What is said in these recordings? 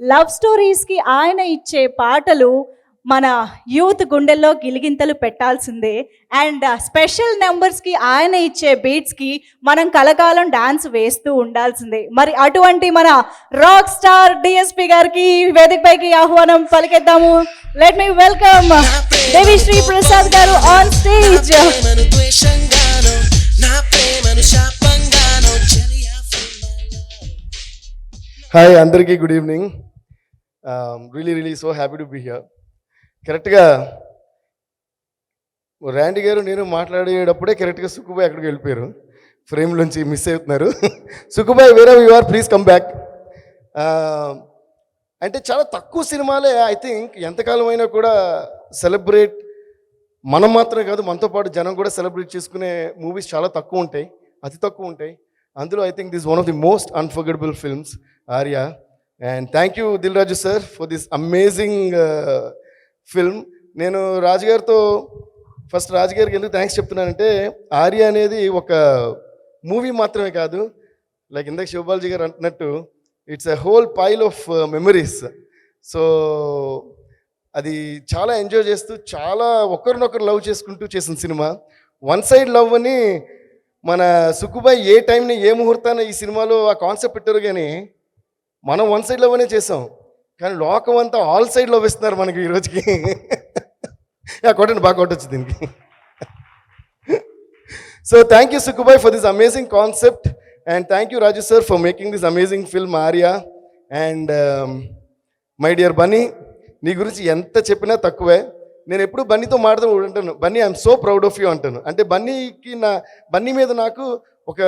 Love స్టోరీస్కి ఆయన ఇచ్చే పాటలు మన యూత్ గుండెల్లో గిలిగింతలు పెట్టాల్సిందే. అండ్ స్పెషల్ నెంబర్స్కి ఆయన ఇచ్చే బీట్స్కి మనం కలకాలం డాన్స్ వేస్తూ ఉండాల్సిందే. మరి అటువంటి మన రాక్ స్టార్ డిఎస్పి గారికి వేదికపైకి ఆహ్వానం పలికేద్దాము. Let me welcome Devi Sri Prasad గారు ఆన్ స్టేజ్. హాయ్ అందరికీ good evening. Really so happy to be here. కరెక్ట్గా ర్యాండీ గారు నేను మాట్లాడేటప్పుడే కరెక్ట్గా సుక్కుబాయ్ అక్కడికి వెళ్ళిపోయారు, ఫ్రేమ్లోంచి మిస్ అవుతున్నారు. సుక్కుబాయ్ వేరే you are, please come back. అంటే చాలా తక్కువ సినిమాలే ఐ థింక్ ఎంతకాలం అయినా కూడా సెలబ్రేట్, మనం మాత్రమే కాదు మనతో పాటు జనం కూడా సెలబ్రేట్ చేసుకునే మూవీస్ చాలా తక్కువ ఉంటాయి, అతి తక్కువ ఉంటాయి. అందులో I think this one of the most unforgettable films Arya. And thank you Dil Raju sir for this amazing film. నేను రాజుగారితో ఫస్ట్ రాజుగారికి ఎందుకు థ్యాంక్స్ చెప్తున్నానంటే, ఆర్య అనేది ఒక మూవీ మాత్రమే కాదు, లైక్ ఇందాక శివబాలాజీ గారు అంటున్నట్టు it's a whole pile of memories. So అది చాలా ఎంజాయ్ చేస్తూ చాలా ఒకరినొకరు లవ్ చేసుకుంటూ చేసిన సినిమా. వన్ సైడ్ లవ్ అని మన సుక్కుబాయ్ ఏ టైంని ఏ ముహూర్తాన్ని ఈ సినిమాలో ఆ కాన్సెప్ట్ పెట్టారు, కానీ మనం వన్ సైడ్ లవ్ అనే చేసాం, కానీ లోకం అంతా ఆల్ సైడ్ లవ్ ఇస్తున్నారు మనకి ఈ రోజుకి. కొట్టండి, బాగా కొట్టచ్చు దీనికి. So thank you Sukku bhai for this amazing concept, and thank you Raju sir for making this amazing film Arya. And my dear Bunny, నీ గురించి ఎంత చెప్పినా తక్కువే. నేను ఎప్పుడు బన్నీతో మాట్లాడుతూ ఉంటాను, Bunny I'm so proud of you అంటాను. అంటే బన్నీ మీద నాకు ఒక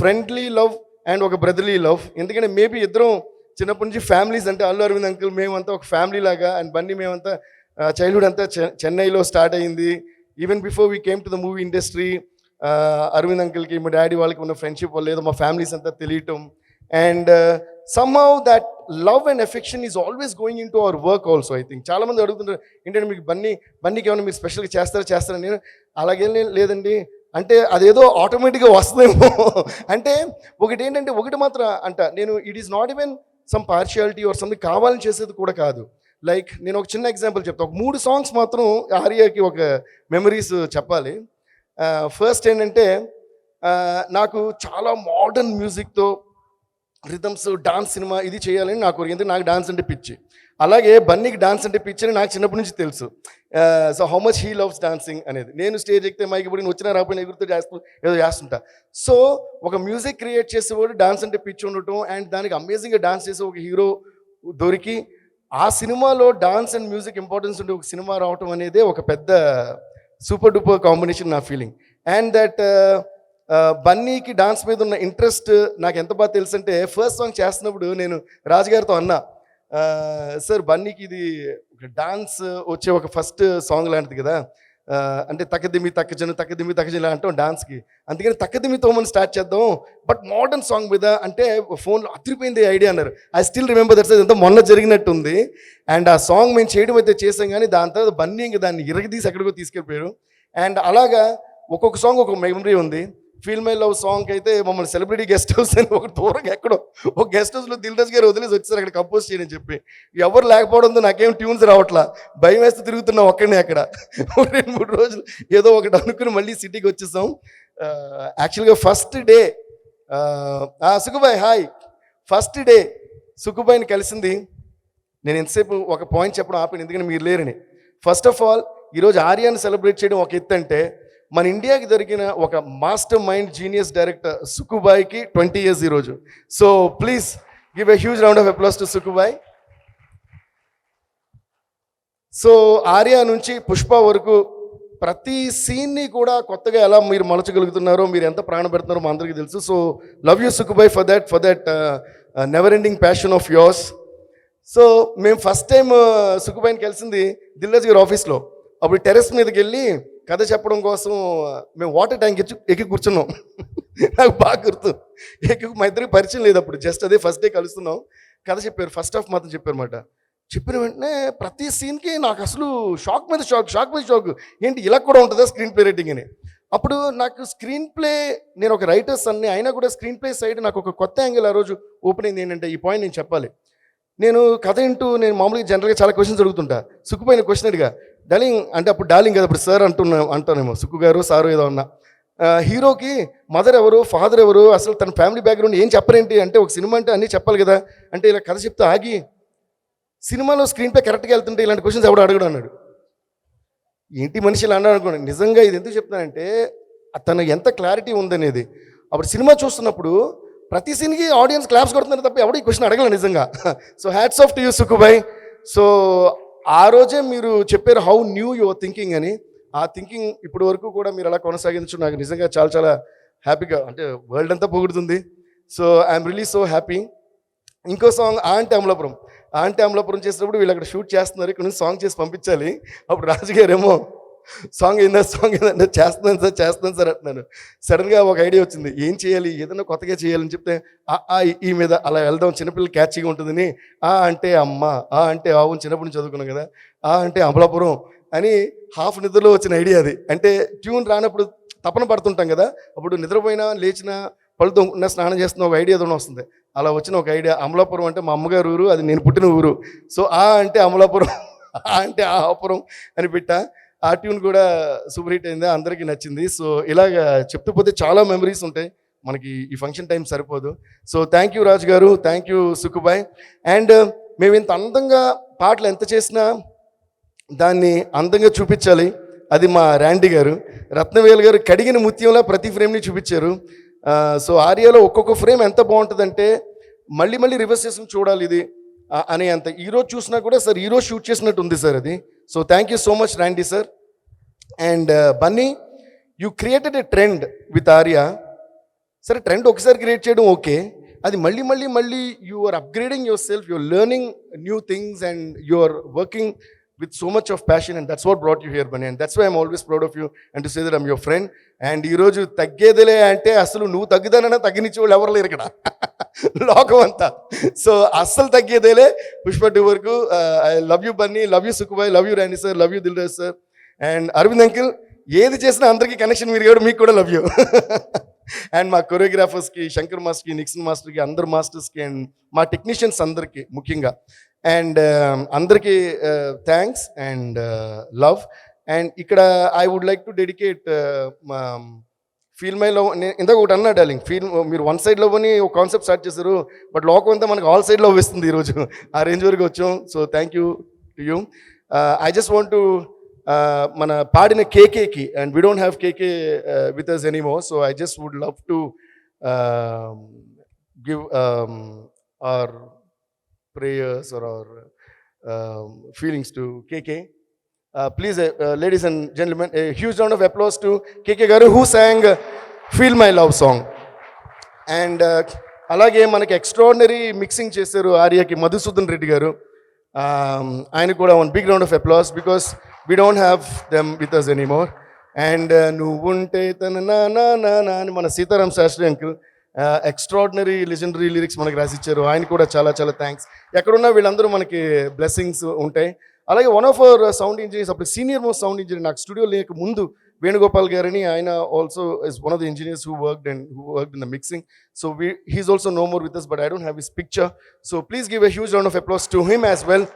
ఫ్రెండ్లీ లవ్ అండ్ ఒక బ్రదర్లీ లవ్. ఎందుకంటే మేబీ ఇద్దరం చిన్నప్పటి నుంచి ఫ్యామిలీస్, అంటే అల్లు అరవింద్ అంకుల్ మేమంతా ఒక ఫ్యామిలీ లాగా, అండ్ బన్నీ మేమంతా చైల్డ్హుడ్ అంతా చెన్నైలో స్టార్ట్ అయింది. Even before we came to the movie industry, Aravind అంకుల్కి మా డాడీ వాళ్ళకి ఉన్న ఫ్రెండ్షిప్ వల్ల ఏదో మా ఫ్యామిలీస్ అంతా తెలియటం. And somehow that love and affection is always going into our work also. I think చాలామంది అడుగుతుంటారు ఏంటంటే మీకు బన్నీకి ఏమైనా మీరు స్పెషల్గా చేస్తారా నేను అలాగేం లేదండి అంటే అదేదో ఆటోమేటిక్గా వస్తుందేమో. అంటే ఒకటి ఏంటంటే ఒకటి మాత్రం అంట, నేను it is not even some partiality or something కావాలని చేసేది కూడా కాదు. లైక్ నేను ఒక చిన్న ఎగ్జాంపుల్ చెప్తాను. ఒక 3 సాంగ్స్ మాత్రం ఆర్యాకి ఒక మెమరీస్ చెప్పాలి. ఫస్ట్ ఏంటంటే నాకు చాలా మోడర్న్ మ్యూజిక్తో రిథమ్స్ డాన్స్ సినిమా ఇది చేయాలని నాకు, ఎందుకంటే నాకు డాన్స్ అంటే పిచ్చి. అలాగే బన్నీకి డాన్స్ అంటే పిచ్చి అని నాకు చిన్నప్పటి నుంచి తెలుసు. So how much he loves dancing అనేది. నేను స్టేజ్ ఎక్కితే మైకి పడి వచ్చినా రాకపోయినా ఎగురుతూ ఏదో చేస్తుంటా. సో ఒక మ్యూజిక్ క్రియేట్ చేసేవాడు డాన్స్ అంటే పిచ్చి ఉండటం, అండ్ దానికి అమేజింగ్గా డాన్స్ చేసే ఒక హీరో దొరికి ఆ సినిమాలో డాన్స్ అండ్ మ్యూజిక్ ఇంపార్టెన్స్ ఉండే ఒక సినిమా రావటం అనేది ఒక పెద్ద సూపర్ డూపర్ కాంబినేషన్ నా ఫీలింగ్. అండ్ దట్ బన్నీకి డాన్స్ మీద ఉన్న ఇంట్రెస్ట్ నాకు ఎంత బాగా తెలుసు అంటే, ఫస్ట్ సాంగ్ చేస్తున్నప్పుడు నేను రాజుగారితో అన్నా, సార్ బన్నీకి ఇది ఒక డాన్స్ వచ్చే ఒక ఫస్ట్ సాంగ్ లాంటిది కదా, అంటే తక్కదిమి తక్కజను అంటాం డాన్స్కి, అందుకని తక్కదిమితో మనం స్టార్ట్ చేద్దాం బట్ మోడర్న్ సాంగ్ మీద అంటే ఫోన్లో అదిరిపోయింది ఐడియా అన్నారు. ఐ స్టిల్ రిమెంబర్ దట్స్ ఎంత మొన్న జరిగినట్టు ఉంది. అండ్ ఆ సాంగ్ మేము చేయడం అయితే చేసాం, కానీ దాని తర్వాత బన్నీ ఇంకా దాన్ని ఇరగదీసి ఎక్కడికో తీసుకెళ్ళిపోయారు. అండ్ అలాగా ఒక్కొక్క సాంగ్ ఒక మెమరీ ఉంది. ఫీల్ మై లవ్ సాంగ్ అయితే మమ్మల్ని సెలబ్రిటీ గెస్ట్ హౌస్ అని ఒక దూరంగా ఎక్కడో ఒక గెస్ట్ హౌస్లో దిల్ రాజు గారు వదిలేసి వచ్చేసారు అక్కడ కంపోజ్ చేయని చెప్పి. ఎవరు లేకపోవడంతో నాకేం ట్యూన్స్ రావట్లా, భయం వేస్తూ తిరుగుతున్నా ఒక్కడనే అక్కడ. 2-3 రోజులు ఏదో ఒకటి అనుకుని మళ్ళీ సిటీకి వచ్చేసాం. యాక్చువల్గా first day Sukku bhai hi, first day సుక్కుబాయ్ని కలిసింది. నేను ఎంతసేపు ఒక పాయింట్ చెప్పడం ఆపాను ఎందుకంటే మీరు లేరని. ఫస్ట్ ఆఫ్ ఆల్ ఈరోజు ఆర్యాని సెలబ్రేట్ చేయడం ఒక ఎత్తు అంటే, మన ఇండియాకి దొరికిన ఒక మాస్టర్ మైండ్ జీనియస్ డైరెక్టర్ సుక్కుబాయ్కి 20 years ఈరోజు. So please give a huge round of applause to Sukku bhai. So Arya నుంచి పుష్ప వరకు ప్రతి సీన్ని కూడా కొత్తగా ఎలా మీరు మలచగలుగుతున్నారో, మీరు ఎంత ప్రాణం పెడుతున్నారో మా అందరికీ తెలుసు. So love you Sukku bhai for that never ending passion of yours. So మేము ఫస్ట్ టైం సుక్కుబాయ్ని కలిసింది దిల్ రాజు గారి ఆఫీస్లో. అప్పుడు టెర్రస్ మీదకి వెళ్ళి కథ చెప్పడం కోసం మేము వాటర్ ట్యాంక్ ఎక్కి కూర్చున్నాం. నాకు బాగా గుర్తు. మా ఇద్దరికి పరిచయం లేదు అప్పుడు, జస్ట్ అదే ఫస్ట్ డే కలుస్తున్నాం. కథ చెప్పారు, ఫస్ట్ హాఫ్ మాత్రం చెప్పారు అన్నమాట. చెప్పిన వెంటనే ప్రతి సీన్కి నాకు అసలు షాక్ మీద షాక్ ఏంటి ఇలా కూడా ఉంటుందా స్క్రీన్ ప్లే రైటింగ్ అని. అప్పుడు నాకు స్క్రీన్ ప్లే, నేను ఒక రైటర్స్ అన్ని అయినా కూడా స్క్రీన్ ప్లే సైడ్ నాకు ఒక కొత్త యాంగిల్ ఆ రోజు ఓపెన్ అయింది. ఏంటంటే ఈ పాయింట్ నేను చెప్పాలి. నేను కథ వింటూ నేను మామూలుగా జనరల్గా చాలా క్వశ్చన్స్ అడుగుతుంటా. సుక్కుపోయిన క్వశ్చన్ అడిగా, డార్లింగ్ అంటే అప్పుడు డార్లింగ్ కదా, ఇప్పుడు సార్ అంటానేమో, సుక్కు గారు సారు ఏదో అన్నా. హీరోకి మదర్ ఎవరు, ఫాదర్ ఎవరు, అసలు తన ఫ్యామిలీ బ్యాక్గ్రౌండ్ ఏం చెప్పరేంటి అంటే, ఒక సినిమా అంటే అన్నీ చెప్పాలి కదా అంటే, ఇలా కథ చెప్తే ఆగి సినిమాలో స్క్రీన్ పై కరెక్ట్గా వెళ్తుంటే ఇలాంటి క్వశ్చన్స్ ఎవడు అడగడు అన్నాడు. ఏంటి మనిషి ఇలా అన్నాడు అనుకోండి. నిజంగా ఇది ఎందుకు చెప్తానంటే తన ఎంత క్లారిటీ ఉందనేది. అప్పుడు సినిమా చూస్తున్నప్పుడు ప్రతి సీన్కి ఆడియన్స్ క్లాప్స్ కొడుతున్నారు తప్ప ఎవడు ఈ క్వశ్చన్ అడగలేదు నిజంగా. So hats off to you Sukku bhai. So ఆ రోజే మీరు చెప్పారు హౌ న్యూ యువర్ థింకింగ్ అని. ఆ థింకింగ్ ఇప్పటి వరకు కూడా మీరు అలా కొనసాగించు నాకు నిజంగా చాలా చాలా హ్యాపీగా, అంటే వరల్డ్ అంతా పొగుడుతుంది. So I'm really so happy. ఇంకో సాంగ్ ఆంటీ అమలాపురం చేసినప్పుడు వీళ్ళు అక్కడ షూట్ చేస్తున్నారు, ఇక్కడ నుంచి సాంగ్ చేసి పంపించాలి. అప్పుడు రాజుగారేమో సాంగ్ ఏందంటే చేస్తున్నాను సార్ అంటున్నాను. సడన్గా ఒక ఐడియా వచ్చింది, ఏం చేయాలి, ఏదైనా కొత్తగా చేయాలని చెప్తే ఈ మీద అలా వెళ్దాం, చిన్నపిల్లలు క్యాచ్గా ఉంటుందని. అంటే అమ్మ, అంటే ఆవు చిన్నప్పటి నుంచి చదువుకున్నాం కదా, అంటే అమలాపురం అని హాఫ్ నిద్రలో వచ్చిన ఐడియా అది. అంటే ట్యూన్ రానప్పుడు తపన పడుతుంటాం కదా, అప్పుడు నిద్రపోయినా లేచిన పళ్ళతో స్నానం చేస్తున్న ఒక ఐడియా ఏదైనా వస్తుంది. అలా వచ్చిన ఒక ఐడియా, అమలాపురం అంటే మా అమ్మగారు ఊరు, అది నేను పుట్టిన ఊరు. సో అంటే అమలాపురం, అంటే ఆపురం అని పెట్టా. ఆ ట్యూన్ కూడా సూపర్ హిట్ అయింది, అందరికీ నచ్చింది. సో ఇలాగ చెప్తూ పోతే చాలా మెమరీస్ ఉంటాయి, మనకి ఈ ఫంక్షన్ టైం సరిపోదు. సో థ్యాంక్ యూ రాజు గారు, థ్యాంక్ యూ సుక్కుబాయ్. అండ్ మేము ఇంత అందంగా పాటలు ఎంత చేసినా దాన్ని అందంగా చూపించాలి, అది మా ర్యాండీ గారు. రత్నవేలు గారు కడిగిన ముత్యంలా ప్రతి ఫ్రేమ్ని చూపించారు. సో ఆర్యాలో ఒక్కొక్క ఫ్రేమ్ ఎంత బాగుంటుందంటే మళ్ళీ రివర్స్ చేసుకుని చూడాలి ఇది అనే అంత. ఈరోజు చూసినా కూడా సార్ ఈరోజు షూట్ చేసినట్టు ఉంది సార్ అది. So thank you so much Randy sir. And Bunny, you created a trend with Arya. సరే ట్రెండ్ ఒకసారి క్రియేట్ చేయడం ఓకే, అది మళ్ళీ you are upgrading yourself, you're learning new things and you are working with so much of passion, and that's what brought you here, Bunny, and that's why I'm always proud of you and to say that I'm your friend. And ee roju taggedele ante asalu nu taggidanana tagginiche vallu evaru leru ikkada lokam anta. So asalu taggedele Pushpa 2 varaku. I love you Bunny, love you Sukubai, love you Randy sir, love you Dilraj sir, and Arvind uncle ఏది చేసినా అందరికీ connection మీరు కూడా, మీకు కూడా love you. And మా కొరియోగ్రాఫర్స్కి, శంకర్ మాస్టర్కి, Nixon మాస్టర్కి, అందరు మాస్టర్స్కి, అండ్ మా టెక్నీషియన్స్ అందరికీ ముఖ్యంగా, అండ్ అందరికీ థ్యాంక్స్ అండ్ లవ్. అండ్ ఇక్కడ I would like to dedicate feel my love. నేను ఇందాక ఒకటి అన్నా డార్లింగ్, మీరు వన్ సైడ్ లవ్ అని ఒక కాన్సెప్ట్ స్టార్ట్ చేశారు, బట్ లోకం అంతా మనకు ఆల్ సైడ్ లవ్ ఇస్తుంది ఈరోజు, ఆ రేంజ్ వరకు వచ్చాం. So thank you to you. I just want to మన పాడిన కేకేకి, and we don't have KK with us anymore, so I just would love to give our prayers or our feelings to KK. Please, ladies and gentlemen, a huge round of applause to KK garu who sang Feel My Love song. And అలాగే మనకి extraordinary mixing చేశారు ఆర్యాకి మధుసూదన్ రెడ్డి గారు. ఆయన కూడా one big round of applause because we don't have them with us anymore. And నువ్వుంటే తన నా అని మన Seetharam Sastry uncle extraordinary legendary lyrics మనకి రాసిచ్చారు, ఆయన కూడా చాలా చాలా థ్యాంక్స్. ఎక్కడున్నా వీళ్ళందరూ మనకి బ్లెస్సింగ్స్ ఉంటాయి. అలాగే one of our sound engineers, అప్పుడు సీనియర్ మోస్ట్ సౌండ్ ఇంజనీర్ నాకు స్టూడియో లేక ముందు వేణుగోపాల్ గారని, ఆయన also is one of the engineers who worked in the mixing. So he's also no more with us, but I don't have his picture. So please give a huge round of applause to him as well.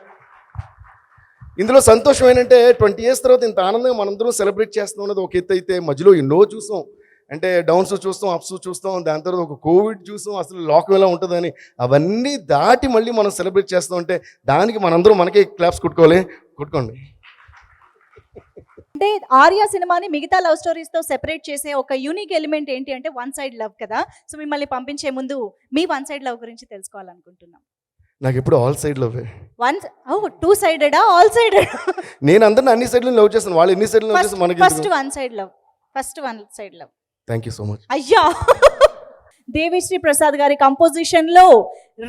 ఇందులో సంతోషం ఏంటంటే 20 years తర్వాత ఇంత ఆనందంగా మనందరం celebrate చేస్తాం అన్నది ఒక ఎత్తు అయితే, మధ్యలో ఎన్నో చూసాం, అంటే డౌన్స్ చూస్తాం, అప్స్ చూస్తాం, దాని తర్వాత ఒక కోవిడ్ చూస్తాం, అసలు లోకం ఎలా ఉంటుందని, అవన్నీ దాటి మళ్ళీ మనం సెలబ్రేట్ చేస్తాం అంటే దానికి మనందరం మనకే క్లాప్స్ కొట్టుకోండి. అంటే ఆర్యా సినిమాని మిగతా లవ్ స్టోరీస్తో సెపరేట్ చేసే ఒక యూనిక్ ఎలిమెంట్ ఏంటి అంటే వన్ సైడ్ లవ్ కదా. సో మిమ్మల్ని పంపించే ముందు మీ వన్ సైడ్ లవ్ గురించి తెలుసుకోవాలనుకుంటున్నాం. నాకు ఎప్పుడు ఆల్ సైడ్ లవ్. టూ సైడెడా ఆల్ సైడెడ్? నేను అందరిని అన్ని సైడ్లు లవ్ చేస్తాను, వాళ్ళు ఎన్ని సైడ్లు లవ్ చేస్తాను మనకి. First one side love. Thank you so much. అయ్యా, దేవిశ్రీ ప్రసాద్ గారి కంపోజిషన్ లో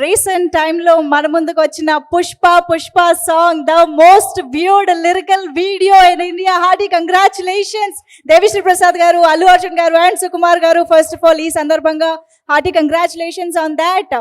రీసెంట్ టైంలో మన ముందుకు వచ్చిన Pushpa song, the most viewed lyrical video in India. Hearty congratulations Devi Sri Prasad garu, Allu Arjun గారు అండ్ సుకుమార్ గారు. ఫస్ట్ ఆఫ్ ఆల్ ఈ సందర్భంగా హార్టీ కంగ్రాచులేషన్స్ ఆన్ దాట్.